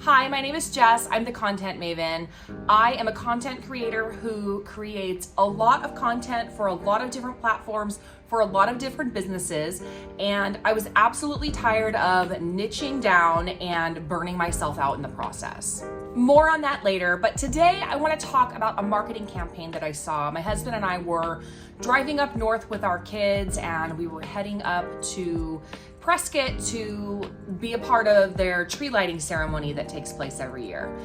Hi, my name is Jess. I'm the Content Maven. I am a content creator who creates a lot of content for a lot of different platforms, for a lot of different businesses, and I was absolutely tired of niching down and burning myself out in the process. More on that later, but today I want to talk about a marketing campaign that I saw. My husband and I were driving up north with our kids, and we were heading up to Prescott to be a part of their tree lighting ceremony that takes place every year.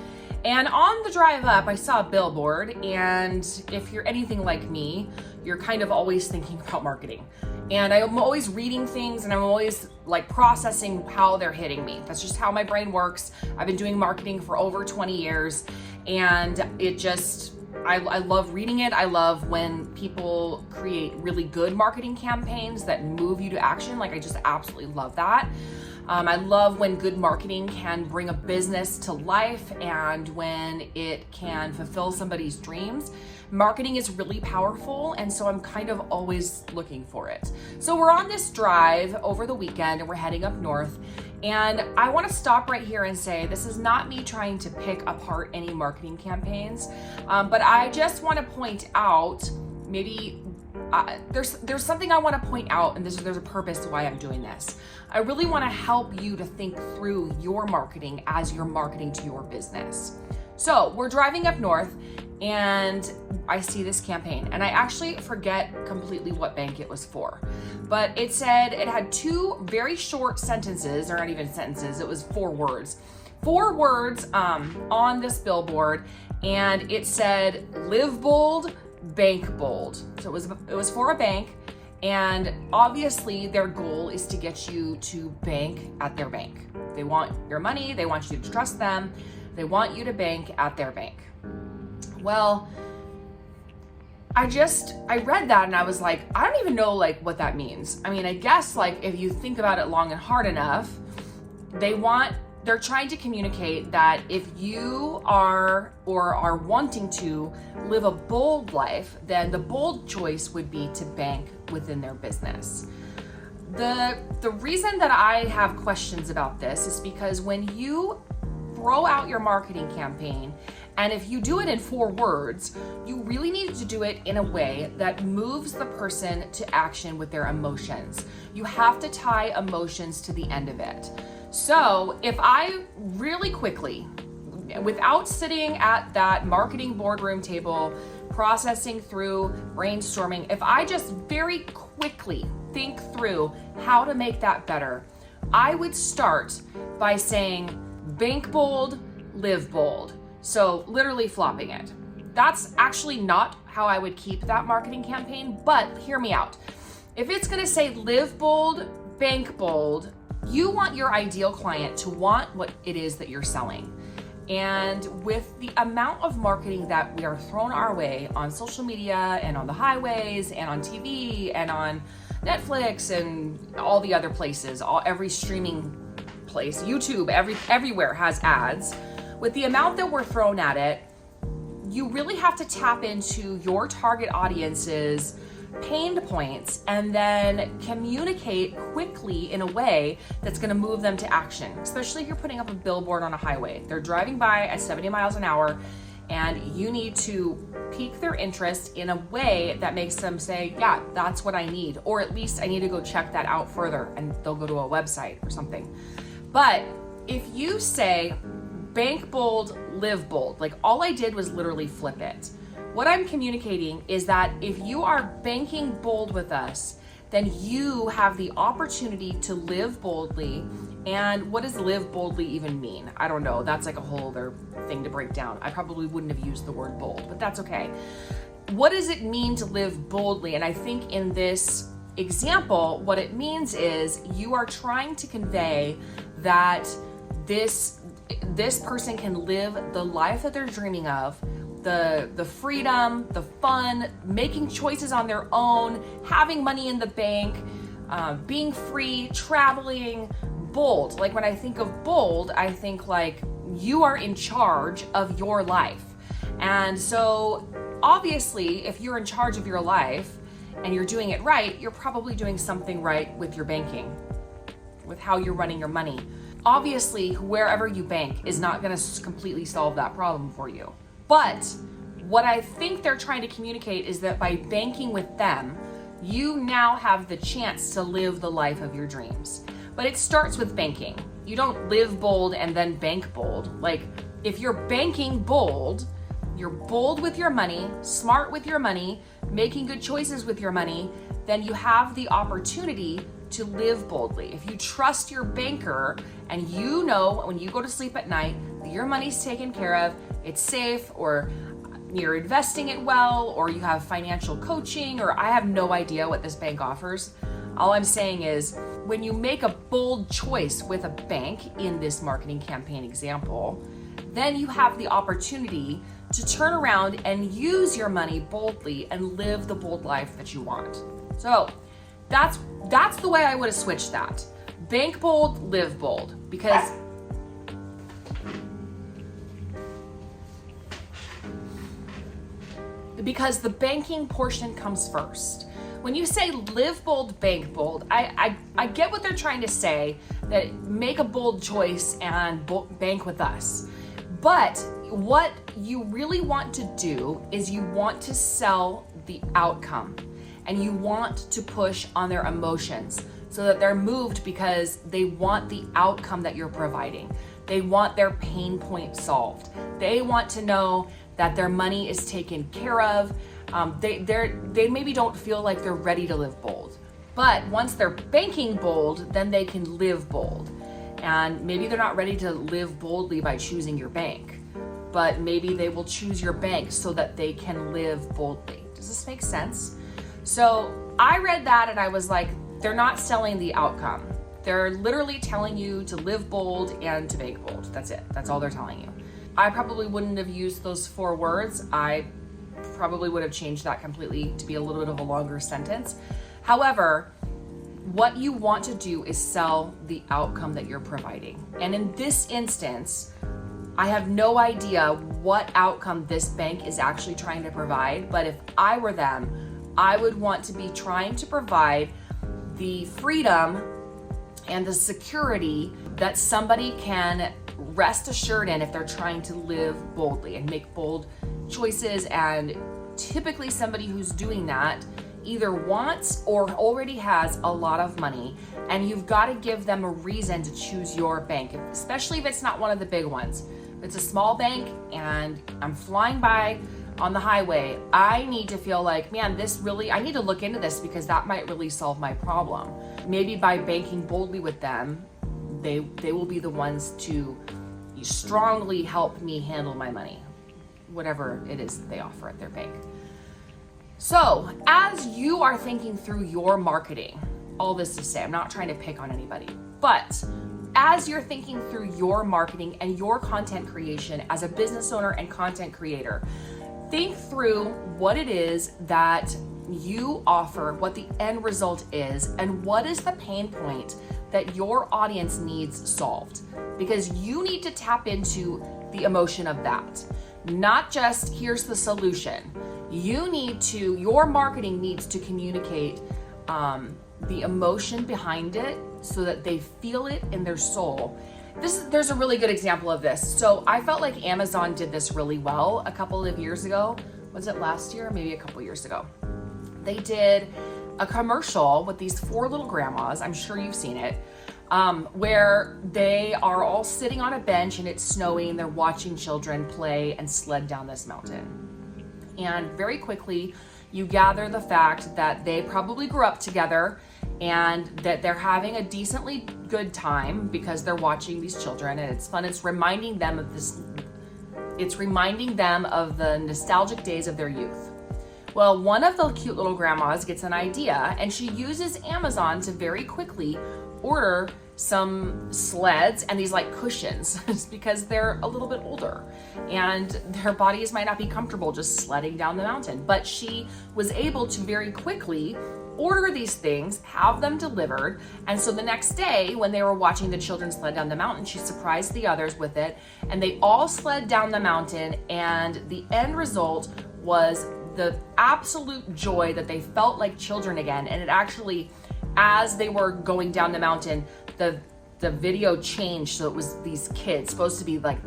And on the drive up, I saw a billboard, and if you're anything like me, you're kind of always thinking about marketing. And I'm always reading things, and I'm always like processing how they're hitting me. That's just how my brain works. I've been doing marketing for over 20 years, and I love reading it. I love when people create really good marketing campaigns that move you to action. Like, I just absolutely love that. I love when good marketing can bring a business to life and when it can fulfill somebody's dreams. Marketing is really powerful, and so I'm kind of always looking for it. So we're on this drive over the weekend, and we're heading up north. And I want to stop right here and say this is not me trying to pick apart any marketing campaigns, but I just want to point out there's something I want to point out, and there's a purpose to why I'm doing this. I really want to help you to think through your marketing as you're marketing to your business. So we're driving up north, and I see this campaign, and I actually forget completely what bank it was for, but it had two very short sentences, or not even sentences, it was 4 words. 4 words on this billboard, and it said, "Live bold, bank bold." So it was for a bank, and obviously their goal is to get you to bank at their bank. They want your money, they want you to trust them, they want you to bank at their bank. Well, I read that and I was like, I don't even know what that means. I mean, I guess if you think about it long and hard enough, they're trying to communicate that if you are wanting to live a bold life, then the bold choice would be to bank within their business. The reason that I have questions about this is because when you throw out your marketing campaign, and if you do it in 4 words, you really need to do it in a way that moves the person to action with their emotions. You have to tie emotions to the end of it. So if I really quickly, without sitting at that marketing boardroom table, processing through, brainstorming, if I just very quickly think through how to make that better, I would start by saying, bank bold, live bold. So literally flopping it. That's actually not how I would keep that marketing campaign, but hear me out. If it's gonna say live bold, bank bold, you want your ideal client to want what it is that you're selling. And with the amount of marketing that we are thrown our way on social media and on the highways and on TV and on Netflix and all the other places, every streaming place, YouTube, everywhere has ads. With the amount that we're thrown at it, you really have to tap into your target audience's pain points and then communicate quickly in a way that's going to move them to action, especially if you're putting up a billboard on a highway. They're driving by at 70 miles an hour, and you need to pique their interest in a way that makes them say, yeah, that's what I need, or at least I need to go check that out further, and they'll go to a website or something. But if you say bank bold, live bold, all I did was literally flip it. What I'm communicating is that if you are banking bold with us, then you have the opportunity to live boldly. And what does live boldly even mean? I don't know. That's a whole other thing to break down. I probably wouldn't have used the word bold, but that's okay. What does it mean to live boldly? And I think in this example, what it means is you are trying to convey that this person can live the life that they're dreaming of, the freedom, the fun, making choices on their own, having money in the bank, being free, traveling, bold. When I think of bold, I think you are in charge of your life. And so obviously, if you're in charge of your life and you're doing it right, you're probably doing something right with your banking, with how you're running your money. Obviously, wherever you bank is not going to completely solve that problem for you. But what I think they're trying to communicate is that by banking with them, you now have the chance to live the life of your dreams. But it starts with banking. You don't live bold and then bank bold. Like, if you're banking bold, you're bold with your money, smart with your money, making good choices with your money, then you have the opportunity to live boldly. If you trust your banker and you know when you go to sleep at night that your money's taken care of, it's safe, or you're investing it well, or you have financial coaching, or I have no idea what this bank offers. All I'm saying is, when you make a bold choice with a bank in this marketing campaign example, then you have the opportunity to turn around and use your money boldly and live the bold life that you want. So that's the way I would have switched that. Bank bold, live bold, because the banking portion comes first. When you say live bold, bank bold, I get what they're trying to say, that make a bold choice and bank with us. But what you really want to do is you want to sell the outcome, and you want to push on their emotions so that they're moved because they want the outcome that you're providing. They want their pain point solved. They want to know that their money is taken care of. They maybe don't feel like they're ready to live bold. But once they're banking bold, then they can live bold. And maybe they're not ready to live boldly by choosing your bank, but maybe they will choose your bank so that they can live boldly. Does this make sense? So I read that and I was like, they're not selling the outcome. They're literally telling you to live bold and to bank bold. That's it. That's all they're telling you. I probably wouldn't have used those 4 words. I probably would have changed that completely to be a little bit of a longer sentence. However, what you want to do is sell the outcome that you're providing. And in this instance, I have no idea what outcome this bank is actually trying to provide, but if I were them, I would want to be trying to provide the freedom and the security that somebody can rest assured in if they're trying to live boldly and make bold choices. And typically somebody who's doing that either wants or already has a lot of money, and you've got to give them a reason to choose your bank, especially if it's not one of the big ones. If it's a small bank and I'm flying by on the highway, I need to feel like, man, I need to look into this because that might really solve my problem. Maybe by banking boldly with them, they will be the ones to strongly help me handle my money, whatever it is that they offer at their bank. So as you are thinking through your marketing, all this to say, I'm not trying to pick on anybody, but as you're thinking through your marketing and your content creation as a business owner and content creator, think through what it is that you offer, what the end result is, and what is the pain point that your audience needs solved. Because you need to tap into the emotion of that. Not just here's the solution. Your marketing needs to communicate the emotion behind it so that they feel it in their soul. There's a really good example of this. So I felt like Amazon did this really well a couple of years ago. Was it last year? Maybe a couple years ago. They did a commercial with these 4 little grandmas. I'm sure you've seen it. Where they are all sitting on a bench and it's snowing. They're watching children play and sled down this mountain. And very quickly, you gather the fact that they probably grew up together and that they're having a decently good time because they're watching these children and it's fun. It's reminding them of the nostalgic days of their youth. Well, one of the cute little grandmas gets an idea and she uses Amazon to very quickly order some sleds and these like cushions because they're a little bit older and their bodies might not be comfortable just sledding down the mountain. But she was able to very quickly order these things, have them delivered. And so the next day when they were watching the children sled down the mountain, she surprised the others with it and they all sled down the mountain, and the end result was the absolute joy that they felt like children again. And it actually, as they were going down the mountain, the the video changed, so it was these kids supposed to be like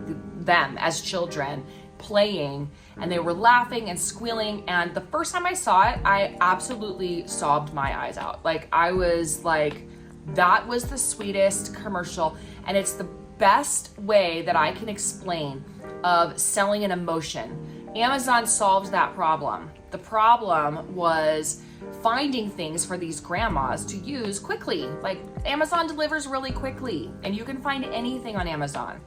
them as children playing, and they were laughing and squealing. And the first time I saw it, I absolutely sobbed my eyes out. Like, I was like, that was the sweetest commercial. And it's the best way that I can explain of selling an emotion. Amazon solved that problem. The problem was finding things for these grandmas to use quickly. Like, Amazon delivers really quickly, and you can find anything on Amazon.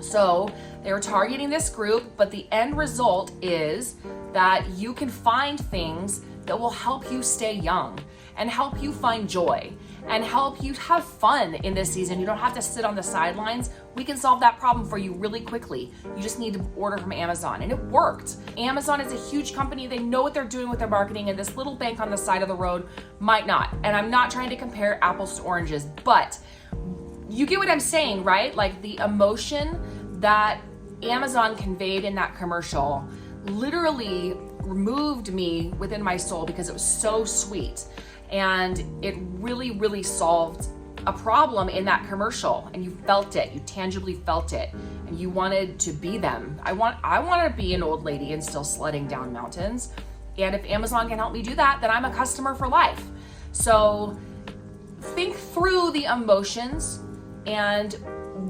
So they were targeting this group, but the end result is that you can find things that will help you stay young and help you find joy and help you have fun in this season. You don't have to sit on the sidelines. We can solve that problem for you really quickly. You just need to order from Amazon, and it worked. Amazon is a huge company. They know what they're doing with their marketing, and this little bank on the side of the road might not. And I'm not trying to compare apples to oranges, but you get what I'm saying, right? Like, the emotion that Amazon conveyed in that commercial literally removed me within my soul because it was so sweet. And it really, really solved a problem in that commercial. And you felt it, you tangibly felt it, and you wanted to be them. I want to be an old lady and still sledding down mountains. And if Amazon can help me do that, then I'm a customer for life. So think through the emotions and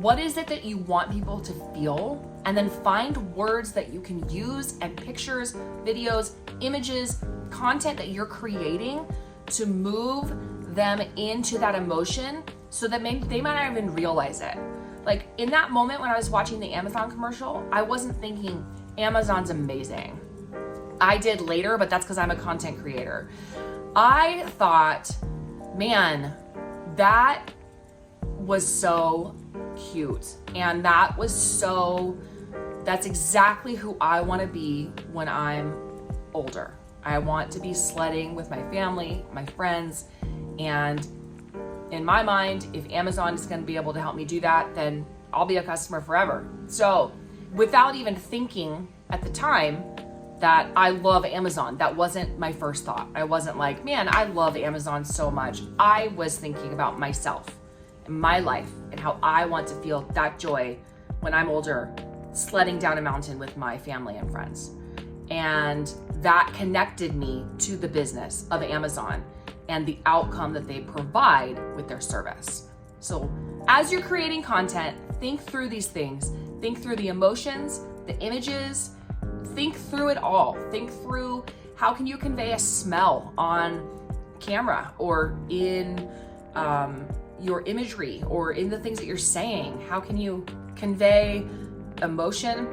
what is it that you want people to feel, and then find words that you can use and pictures, videos, images, content that you're creating to move them into that emotion so that maybe they might not even realize it. Like, in that moment when I was watching the Amazon commercial, I wasn't thinking Amazon's amazing. I did later, but that's because I'm a content creator. I thought, man, that was so cute. And that's exactly who I want to be when I'm older. I want to be sledding with my family, my friends, and in my mind, if Amazon is going to be able to help me do that, then I'll be a customer forever. So without even thinking at the time that I love Amazon, that wasn't my first thought. I wasn't like, man, I love Amazon so much. I was thinking about myself and my life and how I want to feel that joy when I'm older, sledding down a mountain with my family and friends. And that connected me to the business of Amazon and the outcome that they provide with their service. So as you're creating content, think through these things. Think through the emotions, the images, think through it all. Think through how can you convey a smell on camera or in your imagery or in the things that you're saying. How can you convey emotion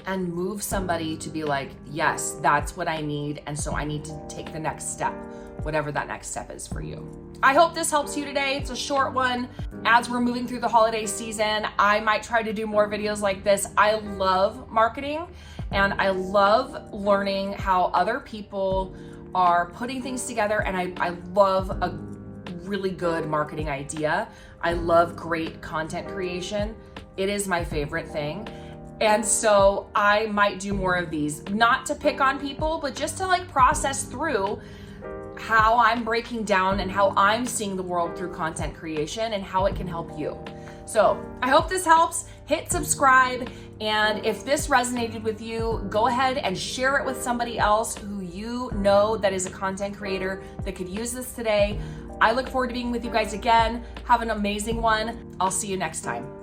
and move somebody to be like, yes, that's what I need, and so I need to take the next step, whatever that next step is for you. I hope this helps you today. It's a short one. As we're moving through the holiday season, I might try to do more videos like this. I love marketing, and I love learning how other people are putting things together, and I love a really good marketing idea. I love great content creation. It is my favorite thing. And so I might do more of these, not to pick on people, but just to like process through how I'm breaking down and how I'm seeing the world through content creation and how it can help you. So I hope this helps. Hit subscribe. And if this resonated with you, go ahead and share it with somebody else who you know that is a content creator that could use this today. I look forward to being with you guys again. Have an amazing one. I'll see you next time.